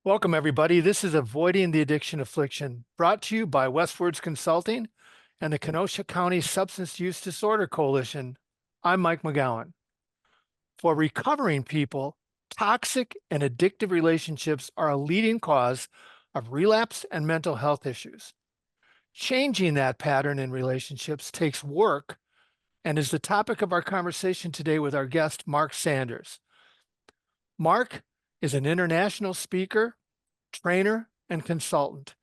Welcome, everybody. This is Avoiding the Addiction Affliction, brought to you by Westwards Consulting and the Kenosha County Substance Use Disorder Coalition. I'm Mike McGowan. For recovering people, toxic and addictive relationships are a leading cause of relapse and mental health issues. Changing that pattern in relationships takes work and is the topic of our conversation today with our guest, Mark Sanders. Mark is an international speaker, trainer, and consultant.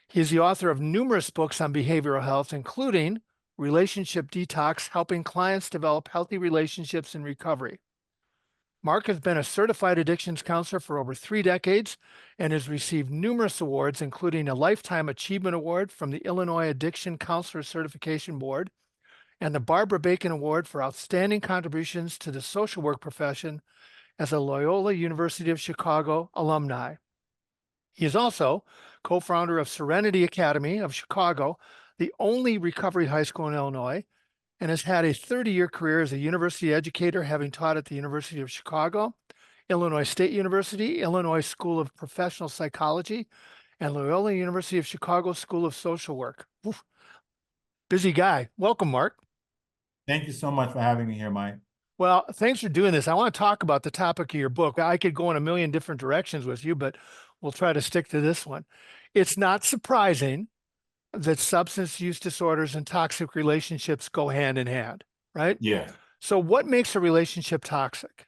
He is the author of numerous books on behavioral health, including Relationship Detox, helping clients develop healthy relationships in recovery. Mark has been a certified addictions counselor for over 3 decades and has received numerous awards, including a Lifetime Achievement Award from the Illinois Addiction Counselor Certification Board and the Barbara Bacon Award for outstanding contributions to the social work profession as a Loyola University of Chicago alumni. He is also co-founder of Serenity Academy of Chicago, the only recovery high school in Illinois, and has had a 30-year career as a university educator, having taught at the University of Chicago, Illinois State University, Illinois School of Professional Psychology, and Loyola University of Chicago School of Social Work. Oof, busy guy. Welcome, Mark. Thank you so much for having me here, Mike. Well, thanks for doing this. I want to talk about the topic of your book. I could go in a million different directions with you, but we'll try to stick to this one. It's not surprising that substance use disorders and toxic relationships go hand in hand, right? Yeah. So what makes a relationship toxic?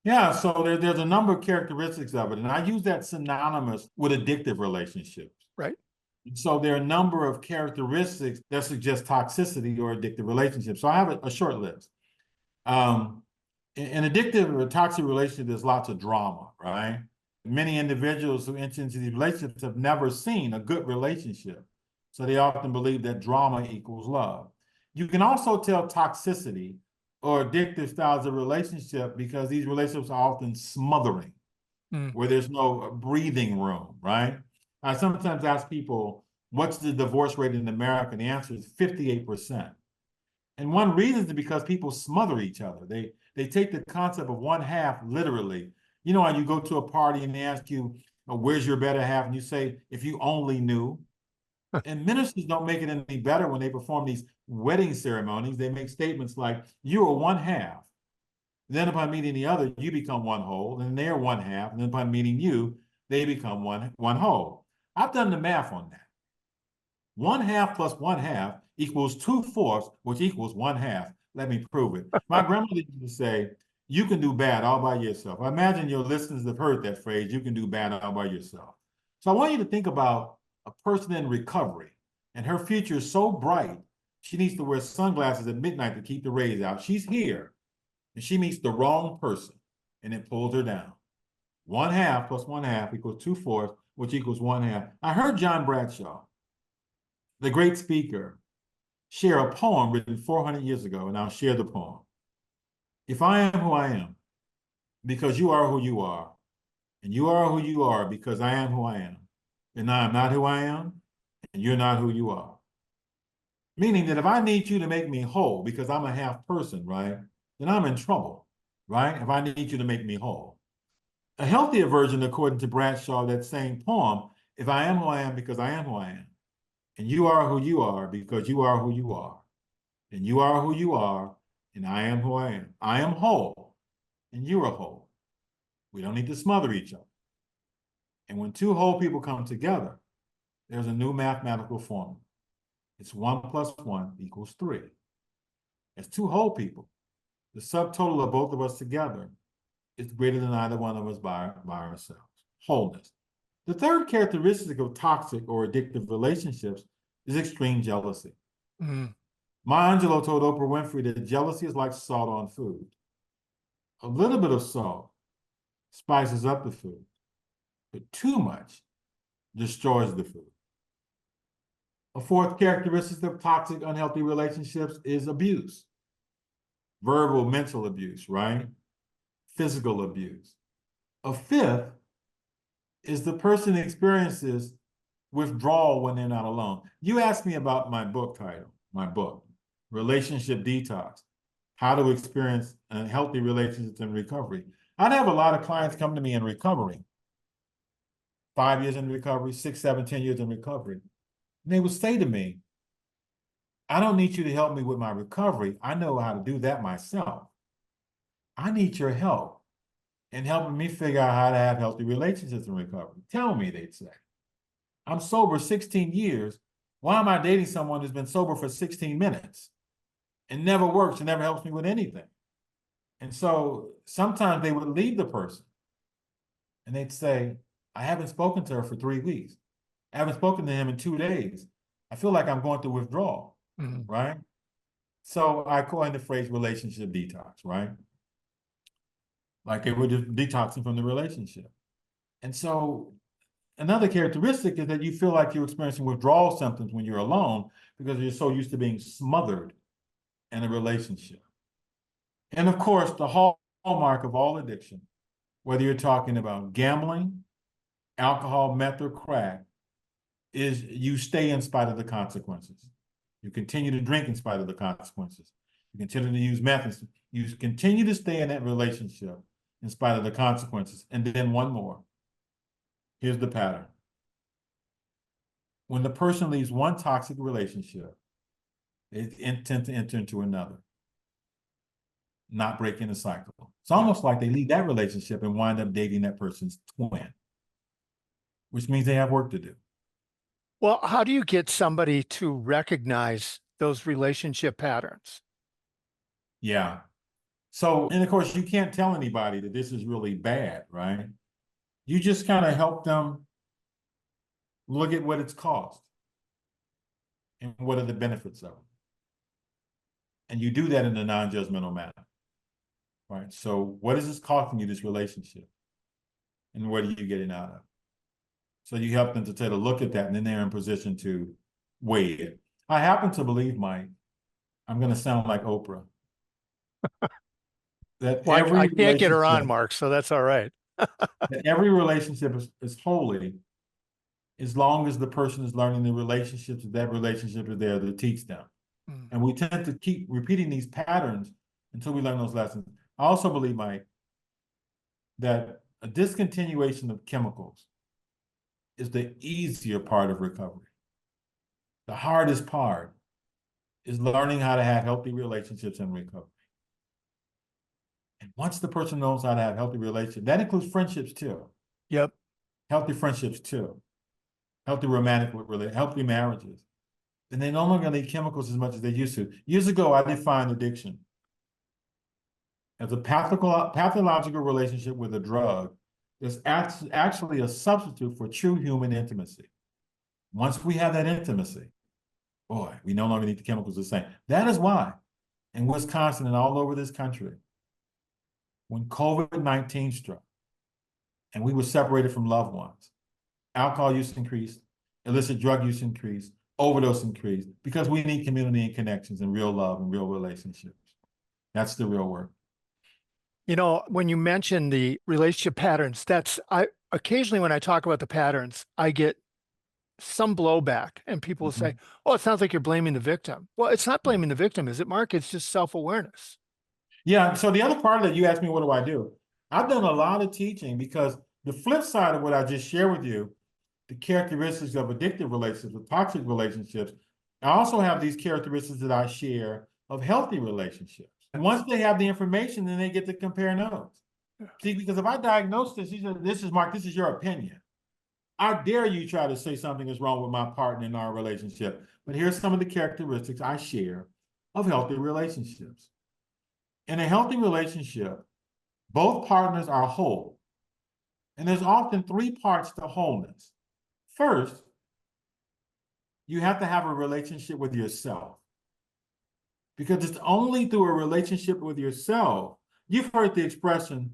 Yeah, so there's a number of characteristics of it, and I use that synonymous with addictive relationships. Right? So there are a number of characteristics that suggest toxicity or addictive relationships. So I have a short list. In addictive or toxic relationship, there's lots of drama, right? Many individuals who enter into these relationships have never seen a good relationship. So they often believe that drama equals love. You can also tell toxicity or addictive styles of relationship because these relationships are often smothering, where there's no breathing room, right? I sometimes ask people, what's the divorce rate in America? And the answer is 58%. And one reason is because people smother each other. They take the concept of one half literally. You know, when you go to a party and they ask you, where's your better half? And you say, if you only knew. And ministers don't make it any better when they perform these wedding ceremonies. They make statements like, you are one half. Then upon meeting the other, you become one whole, and they're one half. And then upon meeting you, they become one whole. I've done the math on that. One half plus one half equals 2/4, which equals one half. Let me prove it. My grandmother used to say, you can do bad all by yourself. I imagine your listeners have heard that phrase, you can do bad all by yourself. So I want you to think about a person in recovery, and her future is so bright, she needs to wear sunglasses at midnight to keep the rays out. She's here, and she meets the wrong person, and it pulls her down. One half plus one half equals 2/4, which equals one half. I heard John Bradshaw, the great speaker, share a poem written 400 years ago, and I'll share the poem. If I am who I am, because you are who you are, and you are who you are because I am who I am, then I am not who I am, and you're not who you are. Meaning that if I need you to make me whole because I'm a half person, right, then I'm in trouble, right, if I need you to make me whole. A healthier version, according to Bradshaw, that same poem, if I am who I am because I am who I am, and you are who you are because you are who you are, and you are who you are, and I am who I am. I am whole, and you are whole. We don't need to smother each other. And when two whole people come together, there's a new mathematical formula. It's 1 plus 1 equals 3. As two whole people, the subtotal of both of us together is greater than either one of us by ourselves. Wholeness. The third characteristic of toxic or addictive relationships is extreme jealousy. Maya Angelou told Oprah Winfrey that jealousy is like salt on food. A little bit of salt spices up the food, but too much destroys the food. A fourth characteristic of toxic, unhealthy relationships is abuse. Verbal, mental abuse, right? Physical abuse. A fifth is the person experiences withdrawal when they're not alone. You asked me about my book title, my book, Relationship Detox, How to Experience Healthy Relationships in Recovery. I'd have a lot of clients come to me in recovery, 5 years in recovery, 6, 7, 10 years in recovery. And they would say to me, I don't need you to help me with my recovery. I know how to do that myself. I need your help in helping me figure out how to have healthy relationships in recovery. Tell me, they'd say. I'm sober 16 years. Why am I dating someone who's been sober for 16 minutes and never works and never helps me with anything? And so sometimes they would leave the person and they'd say, I haven't spoken to her for 3 weeks. I haven't spoken to him in 2 days. I feel like I'm going through withdrawal, right? So I coined the phrase relationship detox, right? Like they were just detoxing from the relationship. And so another characteristic is that you feel like you're experiencing withdrawal symptoms when you're alone because you're so used to being smothered in a relationship. And of course, the hallmark of all addiction, whether you're talking about gambling, alcohol, meth, or crack, is you stay in spite of the consequences. You continue to drink in spite of the consequences. You continue to use meth. You continue to stay in that relationship in spite of the consequences. And then one more. Here's the pattern. When the person leaves one toxic relationship, they intend to enter into another, not breaking the cycle. It's almost like they leave that relationship and wind up dating that person's twin, which means they have work to do. Well, how do you get somebody to recognize those relationship patterns? Yeah. So, and of course, you can't tell anybody that this is really bad, right? You just kind of help them look at what it's cost and what are the benefits of it. And you do that in a non-judgmental manner, right? So what is this costing you, this relationship? And what are you getting out of it? So you help them to take a look at that, and then they're in position to weigh it. I happen to believe, Mike, I'm going to sound like Oprah, that Well, I every can't get her on, relationship, Mark, so that's all right. that every relationship is holy as long as the person is learning the relationships that relationship is there to teach them. And we tend to keep repeating these patterns until we learn those lessons. I also believe, Mike, that a discontinuation of chemicals is the easier part of recovery. The hardest part is learning how to have healthy relationships in recovery. And once the person knows how to have healthy relationships, that includes friendships too. Yep. Healthy friendships too. Healthy romantic, healthy marriages. And they no longer need chemicals as much as they used to. Years ago, I defined addiction as a pathological relationship with a drug is actually a substitute for true human intimacy. Once we have that intimacy, boy, we no longer need the chemicals the same. That is why in Wisconsin and all over this country, when COVID-19 struck and we were separated from loved ones, alcohol use increased, illicit drug use increased, overdose increased, because we need community and connections and real love and real relationships. That's the real work. You know, when you mention the relationship patterns, I occasionally when I talk about the patterns, I get some blowback and people will say, oh, it sounds like you're blaming the victim. Well, it's not blaming the victim, is it, Mark? It's just self-awareness. Yeah, so the other part of that, you asked me, what do I do? I've done a lot of teaching because the flip side of what I just shared with you, the characteristics of addictive relationships, of toxic relationships, I also have these characteristics that I share of healthy relationships. And once they have the information, then they get to compare notes. See, because if I diagnose this, this is Mark, this is your opinion. I dare you try to say something is wrong with my partner in our relationship. But here's some of the characteristics I share of healthy relationships. In a healthy relationship, both partners are whole. And there's often 3 parts to wholeness. First, you have to have a relationship with yourself. Because it's only through a relationship with yourself, you've heard the expression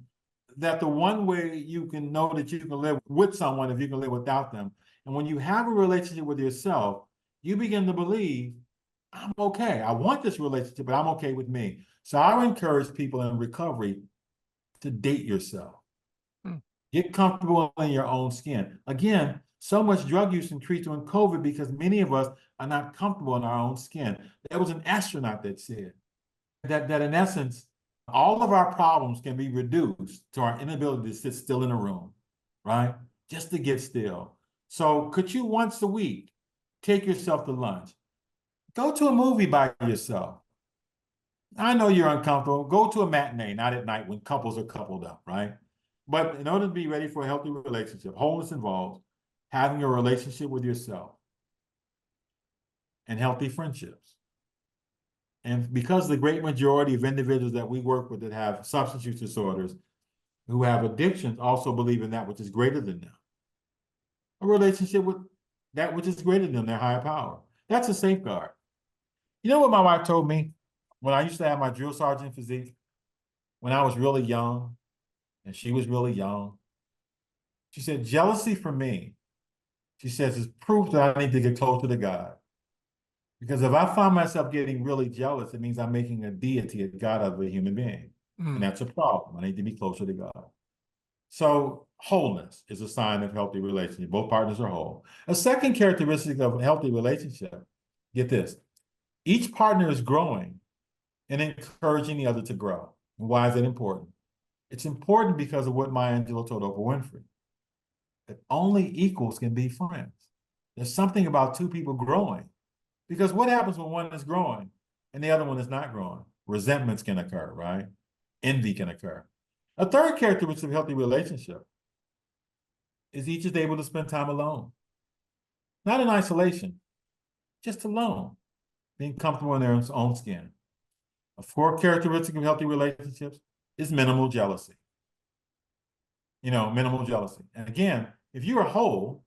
that the one way you can know that you can live with someone if you can live without them. And when you have a relationship with yourself, you begin to believe, I'm okay. I want this relationship, but I'm okay with me. So I encourage people in recovery to date yourself. Get comfortable in your own skin. Again, so much drug use increased during COVID because many of us are not comfortable in our own skin. There was an astronaut that said that in essence, all of our problems can be reduced to our inability to sit still in a room, right? just to get still. So could you once a week take yourself to lunch? Go to a movie by yourself. I know you're uncomfortable. Go to a matinee, not at night when couples are coupled up, right? But in order to be ready for a healthy relationship, wholeness involves having a relationship with yourself and healthy friendships. And because the great majority of individuals that we work with that have substance use disorders, who have addictions, also believe in that which is greater than them. A relationship with that which is greater than their higher power. That's a safeguard. You know what my wife told me when I used to have my drill sergeant physique, when I was really young and she was really young? She said, jealousy for me, she says, is proof that I need to get closer to God. Because if I find myself getting really jealous, it means I'm making a deity, a God of a human being. And that's a problem. I need to be closer to God. So wholeness is a sign of healthy relationship. Both partners are whole. A second characteristic of a healthy relationship, get this, each partner is growing and encouraging the other to grow. And why is that important? It's important because of what Maya Angelou told Oprah Winfrey, that only equals can be friends. There's something about two people growing. Because what happens when one is growing and the other one is not growing? Resentments can occur, right? Envy can occur. A third characteristic of a healthy relationship is each is able to spend time alone. Not in isolation, just alone, being comfortable in their own skin. A fourth characteristic of healthy relationships is minimal jealousy. Minimal jealousy. And again, if you're whole,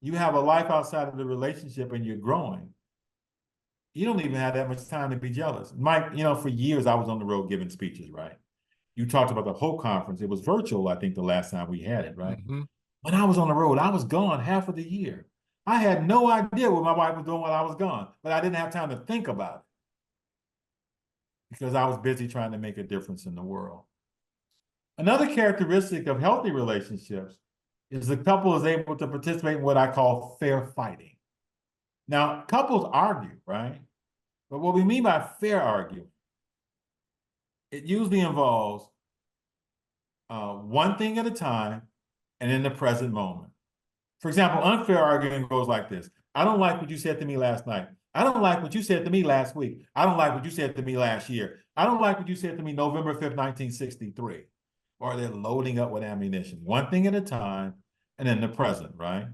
you have a life outside of the relationship and you're growing, you don't even have that much time to be jealous. Mike, for years I was on the road giving speeches, right? You talked about the Hope Conference. It was virtual, I think, the last time we had it, right? Mm-hmm. When I was on the road, I was gone half of the year. I had no idea what my wife was doing while I was gone, but I didn't have time to think about it because I was busy trying to make a difference in the world. Another characteristic of healthy relationships is the couple is able to participate in what I call fair fighting. Now, couples argue, right? But what we mean by fair arguing, it usually involves one thing at a time and in the present moment. For example, unfair arguing goes like this. I don't like what you said to me last night. I don't like what you said to me last week. I don't like what you said to me last year. I don't like what you said to me November 5th, 1963. Or they're loading up with ammunition. One thing at a time and in the present, right?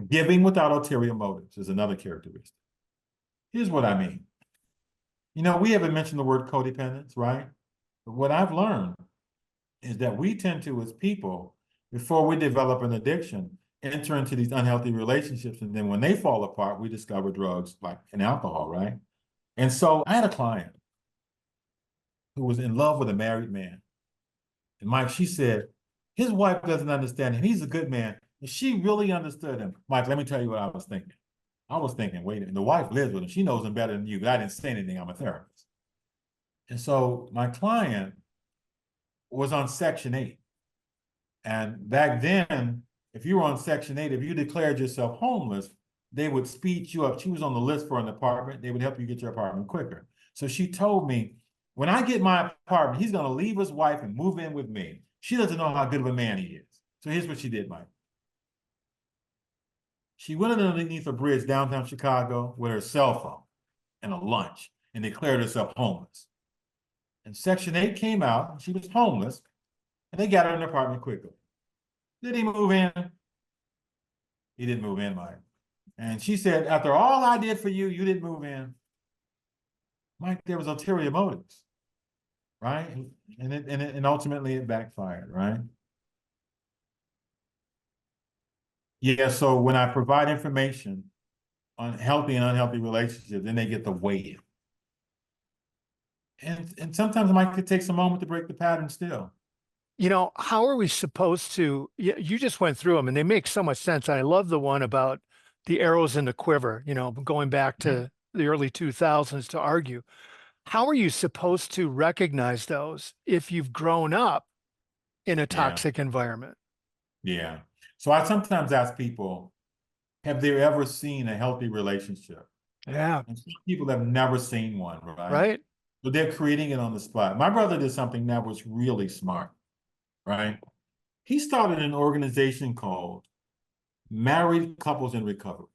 Giving without ulterior motives is another characteristic. Here's what I mean. We haven't mentioned the word codependence, right? But what I've learned is that we tend to, as people, before we develop an addiction, enter into these unhealthy relationships. And then when they fall apart, we discover drugs like and alcohol, right? And so I had a client who was in love with a married man. And Mike, she said, his wife doesn't understand him. He's a good man. And she really understood him. Mike, let me tell you what I was thinking. I was thinking, wait a minute, the wife lives with him. She knows him better than you, but I didn't say anything. I'm a therapist. And so my client was on Section 8. And back then, if you were on Section 8, if you declared yourself homeless, they would speed you up. She was on the list for an apartment. They would help you get your apartment quicker. So she told me, when I get my apartment, he's going to leave his wife and move in with me. She doesn't know how good of a man he is. So here's what she did, Mike. She went underneath a bridge downtown Chicago with her cell phone and a lunch and declared herself homeless. And Section 8 came out, and she was homeless, and they got her an apartment quickly. Did he move in? He didn't move in, Mike. And she said, after all I did for you, you didn't move in. Mike, there was ulterior motives, right? And ultimately it backfired, right? Yeah, so when I provide information on healthy and unhealthy relationships, then they get to weigh in. And sometimes it might take some moment to break the pattern still. How are we supposed to, you just went through them and they make so much sense. I love the one about the arrows in the quiver, going back to the early 2000s to argue. How are you supposed to recognize those if you've grown up in a Yeah, toxic environment? yeah. So I sometimes ask people, have they ever seen a healthy relationship? Yeah, And some people have never seen one, right? right. So they're creating it on the spot. My brother did something that was really smart, right? He started an organization called Married Couples in Recovery.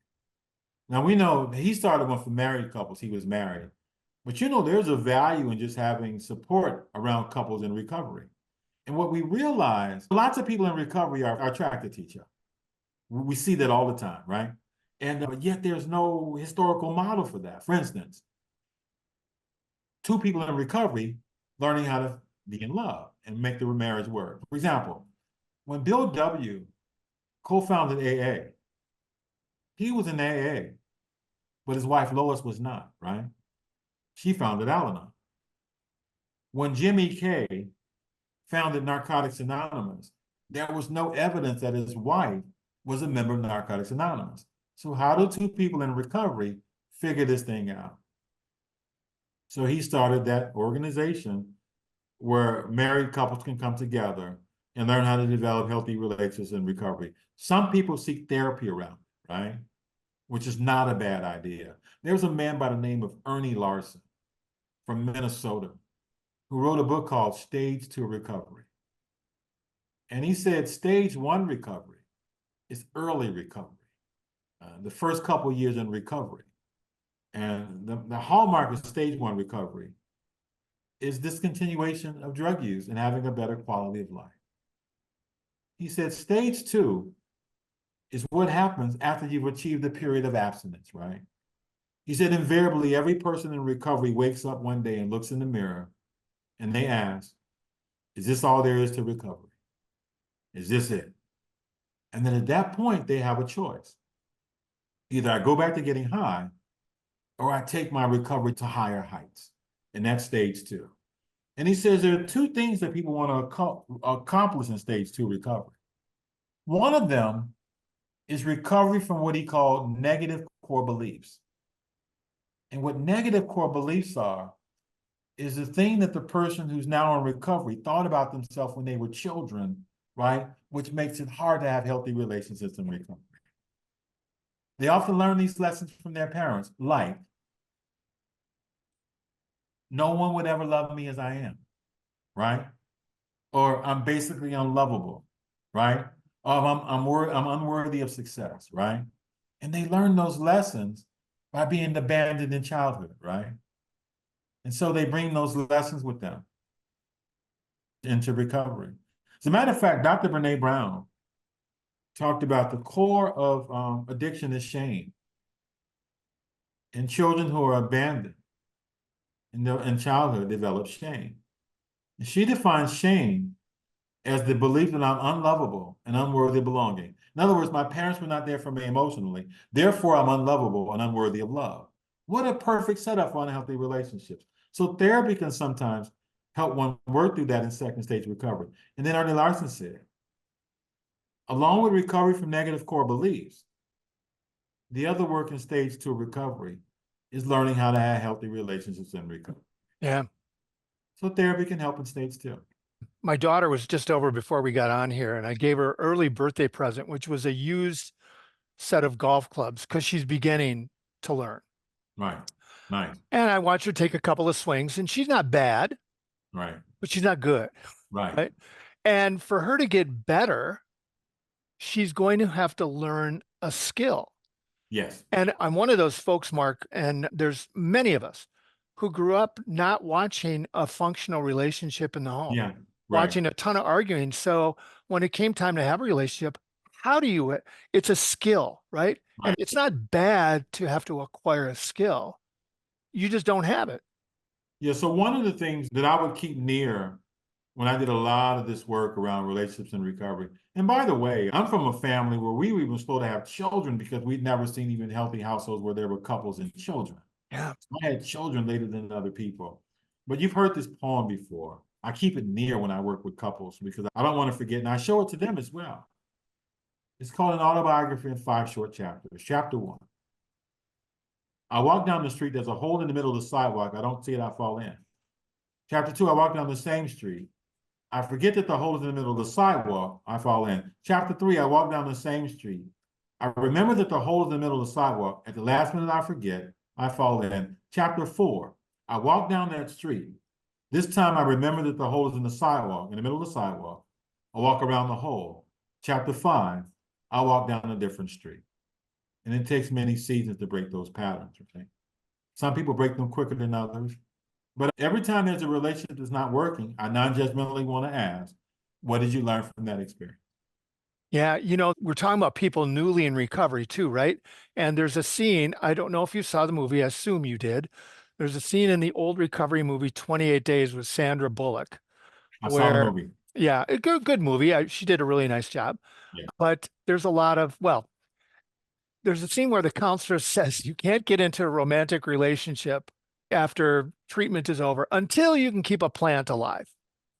Now we know he started one for married couples. He was married. But you know, there's a value in just having support around couples in recovery. And what we realize, lots of people in recovery are attracted to each other. We see that all the time, right? And yet there's no historical model for that. For instance, two people in recovery learning how to be in love and make the marriage work. For example, when Bill W. co-founded AA, he was in AA, but his wife Lois was not, right? She founded Al-Anon. When Jimmy K founded Narcotics Anonymous, there was no evidence that his wife was a member of Narcotics Anonymous. So how do two people in recovery figure this thing out? So he started that organization where married couples can come together and learn how to develop healthy relationships in recovery. Some people seek therapy around it, right? Which is not a bad idea. There's a man by the name of Ernie Larson from Minnesota who wrote a book called Stage 2 Recovery. And he said stage 1 recovery is early recovery, the first couple years in recovery. And the hallmark of stage 1 recovery is discontinuation of drug use and having a better quality of life. He said stage 2 is what happens after you've achieved a period of abstinence, right? He said invariably every person in recovery wakes up one day and looks in the mirror and they ask, is this all there is to recovery? Is this it? And then at that point, they have a choice. Either I go back to getting high or I take my recovery to higher heights. And that's stage 2. And he says there are two things that people want to accomplish in stage 2 recovery. One of them is recovery from what he called negative core beliefs. And what negative core beliefs are is the thing that the person who's now in recovery thought about themselves when they were children, right? Which makes it hard to have healthy relationships in recovery. They often learn these lessons from their parents, like, no one would ever love me as I am, right? Or I'm basically unlovable, right? I'm unworthy of success, right? And they learn those lessons by being abandoned in childhood, right? And so they bring those lessons with them into recovery. As a matter of fact, Dr. Brene Brown talked about the core of addiction is shame. And children who are abandoned in childhood develop shame. And she defines shame as the belief that I'm unlovable and unworthy of belonging. In other words, my parents were not there for me emotionally. Therefore, I'm unlovable and unworthy of love. What a perfect setup for unhealthy relationships. So therapy can sometimes help one work through that in second stage recovery. And then Ernie Larson said, along with recovery from negative core beliefs, the other work in stage 2 recovery is learning how to have healthy relationships in recovery. Yeah. So therapy can help in stage 2. My daughter was just over before we got on here, and I gave her early birthday present, which was a used set of golf clubs because she's beginning to learn. Right. Nice. And I watched her take a couple of swings, and she's not bad, Right. but she's not good. Right. Right. And for her to get better, she's going to have to learn a skill. Yes. And I'm one of those folks, Mark, and there's many of us who grew up not watching a functional relationship in the home, Yeah. Right. watching a ton of arguing. So when it came time to have a relationship, how do you, it's a skill, right? And Right. it's not bad to have to acquire a skill. You just don't have it. Yeah. So one of the things that I would keep near when I did a lot of this work around relationships and recovery, and by the way, I'm from a family where we were even supposed to have children because we'd never seen even healthy households where there were couples and children. Yeah. So I had children later than other people. But you've heard this poem before. I keep it near when I work with couples because I don't want to forget, and I show it to them as well. It's called an autobiography in 5 short chapters. Chapter 1. I walk down the street, there's a hole in the middle of the sidewalk. I don't see it, I fall in. Chapter 2, I walk down the same street. I forget that the hole is in the middle of the sidewalk, I fall in. Chapter 3, I walk down the same street. I remember that the hole is in the middle of the sidewalk. At the last minute, I forget, I fall in. Chapter 4, I walk down that street. This time I remember that the hole is in the sidewalk, in the middle of the sidewalk. I walk around the hole. Chapter 5, I walk down a different street. And it takes many seasons to break those patterns, okay? Some people break them quicker than others. But every time there's a relationship that's not working, I non-judgmentally want to ask, what did you learn from that experience? Yeah, we're talking about people newly in recovery too, right? And there's a scene, I don't know if you saw the movie, I assume you did. There's a scene in the old recovery movie 28 Days with Sandra Bullock I saw the where, movie. yeah, a good movie. She did a really nice job. Yeah. But there's a lot of, well, there's a scene where the counselor says you can't get into a romantic relationship after treatment is over until you can keep a plant alive.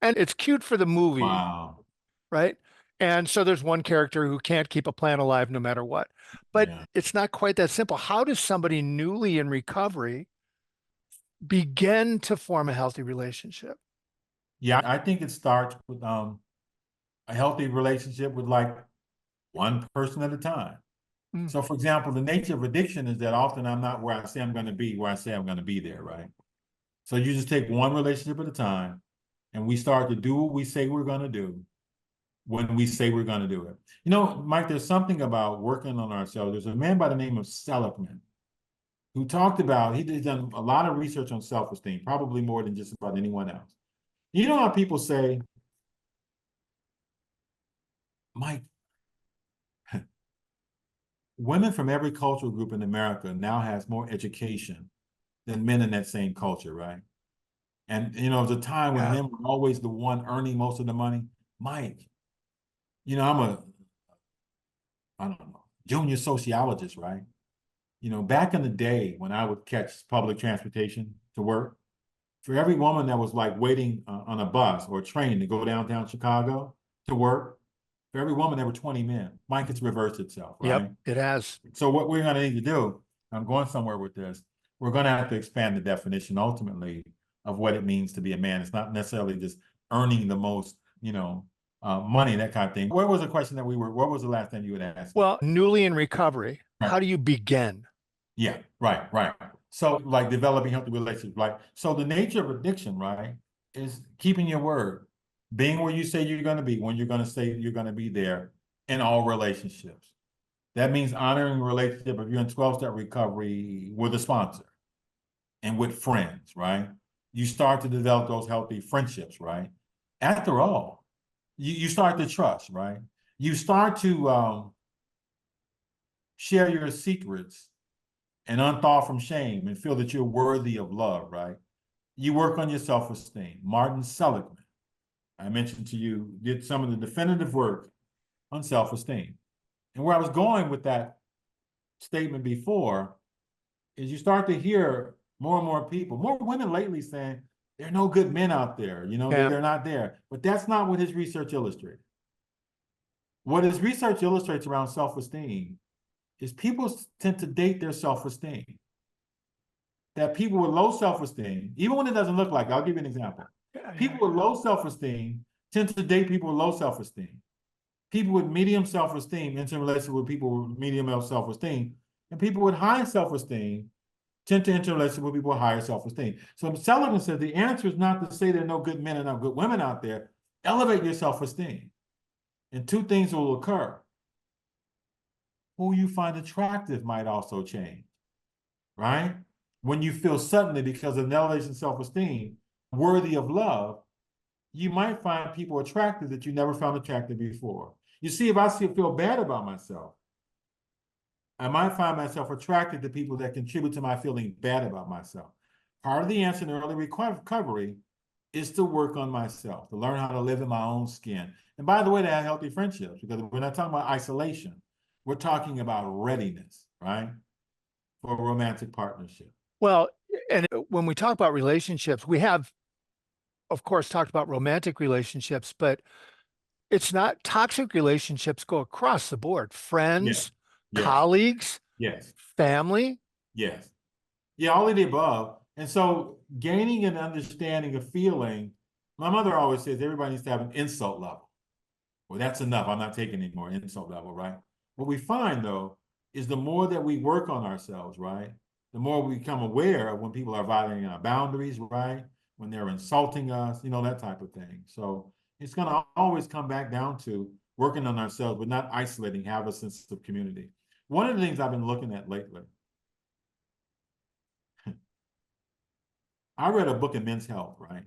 And it's cute for the movie, Wow. right? And so there's one character who can't keep a plant alive no matter what. But Yeah. it's not quite that simple. How does somebody newly in recovery begin to form a healthy relationship? Yeah, I think it starts with a healthy relationship with like one person at a time. Mm, So, for example, the nature of addiction is that often I'm not where I say I'm going to be, where I say I'm going to be there, right? So you just take one relationship at a time, and we start to do what we say we're going to do when we say we're going to do it. You know, Mike, there's something about working on ourselves. There's a man by the name of Seligman who talked about, he's done a lot of research on self-esteem, probably more than just about anyone else. You know how people say, Mike, women from every cultural group in America now has more education than men in that same culture, right? And you know, there's a time when yeah. men were always the one earning most of the money. Mike, you know, I don't know, junior sociologist, right? You know, back in the day when I would catch public transportation to work, for every woman that was like waiting on a bus or a train to go downtown Chicago to work, for every woman there were 20 men. Mike, it's reversed itself, Yep, right? it has. So what we're going to need to do, I'm going somewhere with this, we're going to have to expand the definition ultimately of what it means to be a man. It's not necessarily just earning the most, money, that kind of thing. What was the question what was the last thing you would ask me? Well, newly in recovery, Right. how do you begin? Yeah, right, right. So like developing healthy relationships, right? So the nature of addiction, right, is keeping your word, being where you say you're going to be, when you're going to say you're going to be there in all relationships. That means honoring a relationship. If you're in 12-step recovery with a sponsor and with friends, right? You start to develop those healthy friendships, right? After all, you start to trust, right? You start to share your secrets and unthaw from shame and feel that you're worthy of love, right? You work on your self-esteem. Martin Seligman, I mentioned to you, did some of the definitive work on self-esteem. And where I was going with that statement before is you start to hear more and more people, more women lately saying, there are no good men out there, Yeah. they're not there. But that's not what his research illustrated. What his research illustrates around self-esteem is people tend to date their self-esteem. That people with low self-esteem, even when it doesn't look like it, I'll give you an example. Yeah, yeah. People with low self-esteem tend to date people with low self-esteem. People with medium self-esteem enter a relationship with people with medium self-esteem. And people with high self-esteem tend to enter a relationship with people with higher self-esteem. So Seligman said the answer is not to say there are no good men and no good women out there. Elevate your self-esteem. And two things will occur. Who you find attractive might also change, right? When you feel suddenly, because of an elevation self-esteem, worthy of love, you might find people attractive that you never found attractive before. You see, if I feel bad about myself, I might find myself attracted to people that contribute to my feeling bad about myself. Part of the answer in early recovery is to work on myself, to learn how to live in my own skin. And by the way, to have healthy friendships, because we're not talking about isolation. We're talking about readiness, right? For a romantic partnership. Well, and when we talk about relationships, we have, of course, talked about romantic relationships, but it's not toxic relationships go across the board. Yes, Friends, yes, colleagues, yes, family. yes. Yeah, all of the above. And so gaining an understanding of feeling, my mother always says everybody needs to have an insult level. Well, that's enough. I'm not taking any more insult level, right? What we find though is the more that we work on ourselves, right? The more we become aware of when people are violating our boundaries, right? When they're insulting us, that type of thing. So It's going to always come back down to working on ourselves, but not isolating, have a sense of community. One of the things I've been looking at lately, I read a book in Men's Health, right?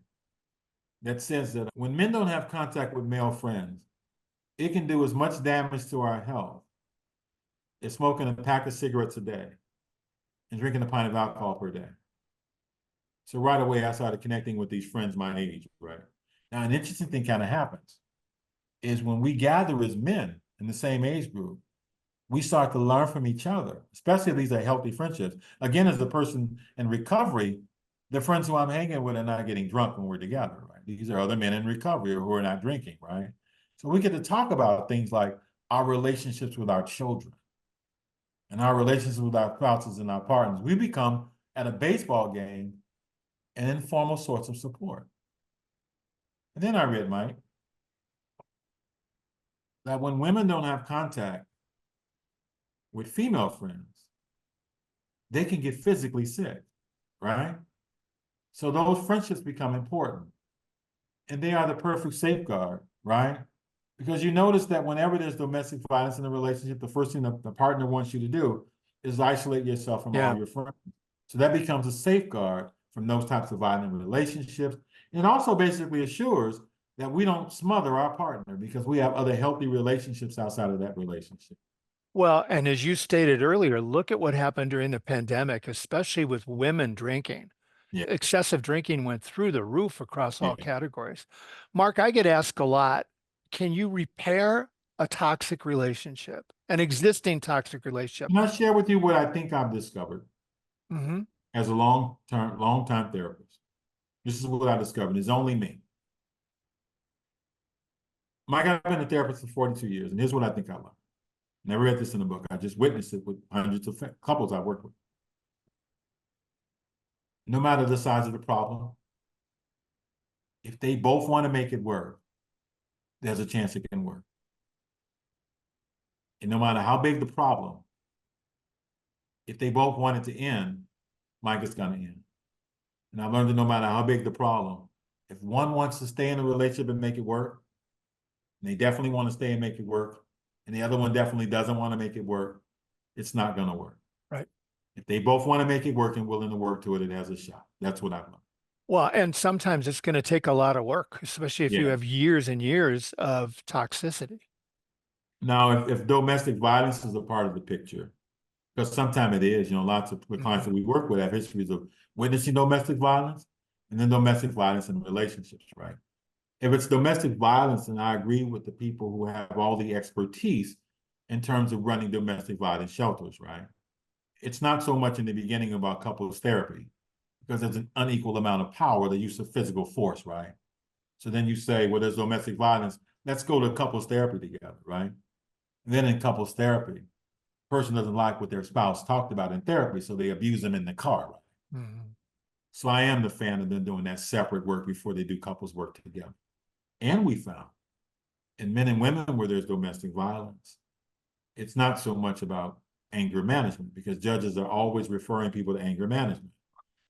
That says that when men don't have contact with male friends, it can do as much damage to our health as smoking a pack of cigarettes a day and drinking a pint of alcohol per day. So right away, I started connecting with these friends my age, right? Now, an interesting thing kind of happens is when we gather as men in the same age group, we start to learn from each other, especially if these are healthy friendships. Again, as a person in recovery, the friends who I'm hanging with are not getting drunk when we're together, right? These are other men in recovery who are not drinking, right? So we get to talk about things like our relationships with our children and our relationships with our spouses and our partners. We become, at a baseball game, an informal source of support. And then I read, Mike, that when women don't have contact with female friends, they can get physically sick, right? So those friendships become important. And they are the perfect safeguard, right? Because you notice that whenever there's domestic violence in a relationship, the first thing the partner wants you to do is isolate yourself from all Yeah. your friends. So that becomes a safeguard from those types of violent relationships. And it also basically assures that we don't smother our partner because we have other healthy relationships outside of that relationship. Well, and as you stated earlier, look at what happened during the pandemic, especially with women drinking. Yeah. Excessive drinking went through the roof across all Yeah. categories. Mark, I get asked a lot, can you repair a toxic relationship, an existing toxic relationship? Can I share with you what I think I've discovered Hmm. as a long-time therapist? This is what I discovered. It's only me. Mike, I've been a therapist for 42 years, and here's what I think I learned. Never read this in a book. I just witnessed it with hundreds of couples I work with. No matter the size of the problem, if they both want to make it work, there's a chance it can work. And no matter how big the problem, if they both want it to end, Mike, it's going to end. And I learned that no matter how big the problem, if one wants to stay in a relationship and make it work, and they definitely want to stay and make it work, and the other one definitely doesn't want to make it work, it's not going to work. Right. If they both want to make it work and willing to work to it, it has a shot. That's what I've learned. Well, and sometimes it's going to take a lot of work, especially if you Yeah. have years and years of toxicity. Now, if domestic violence is a part of the picture, because sometimes it is, lots of the clients that we work with have histories of witnessing domestic violence and then domestic violence in relationships, right? If it's domestic violence, then I agree with the people who have all the expertise in terms of running domestic violence shelters, right? It's not so much in the beginning about couples therapy because there's an unequal amount of power, the use of physical force, right? So then you say, well, there's domestic violence. Let's go to couples therapy together, right? And then in couples therapy, person doesn't like what their spouse talked about in therapy, so they abuse them in the car, right? Mhm. So I am the fan of them doing that separate work before they do couples work together. And we found in men and women where there's domestic violence, it's not so much about anger management because judges are always referring people to anger management.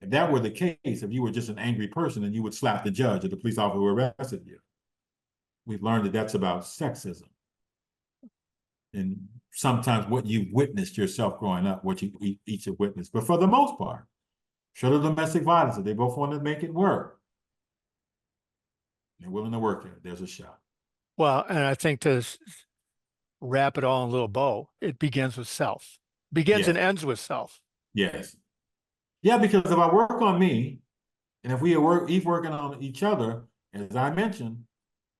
If that were the case, if you were just an angry person and you would slap the judge or the police officer who arrested you, we've learned that that's about sexism. And sometimes what you've witnessed yourself growing up, what you each have witnessed. But for the most part, short of domestic violence, if they both want to make it work, they're willing to work it, there's a shot. Well, and I think to wrap it all in a little bow, it begins with self, begins and Yes, ends with self. yes. Yeah, because if I work on me, and if we are each working on each other, as I mentioned,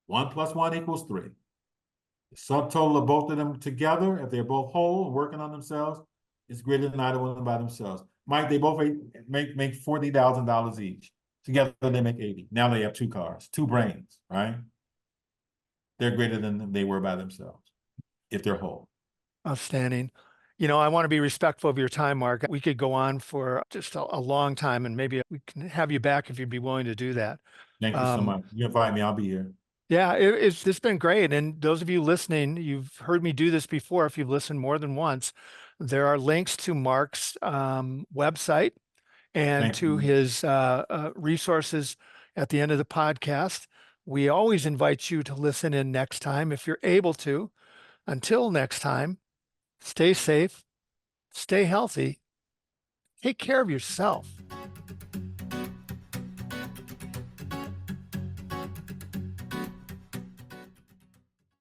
1 + 1 = 3. The subtotal of both of them together, if they're both whole and working on themselves, is greater than either one by themselves. Mike, they both make $40,000 each. Together they make 80. Now they have 2 cars, 2 brains, right? They're greater than they were by themselves if they're whole. Outstanding. I want to be respectful of your time, Mark. We could go on for just a long time, and maybe we can have you back if you'd be willing to do that. Thank you so Um, much. You invite me, I'll be here. yeah, it's been great. And those of you listening, you've heard me do this before. If you've listened more than once, there are links to Mark's website and Thank to you. his resources at the end of the podcast. We always invite you to listen in next time if you're able to. Until next time, stay safe, stay healthy, take care of yourself.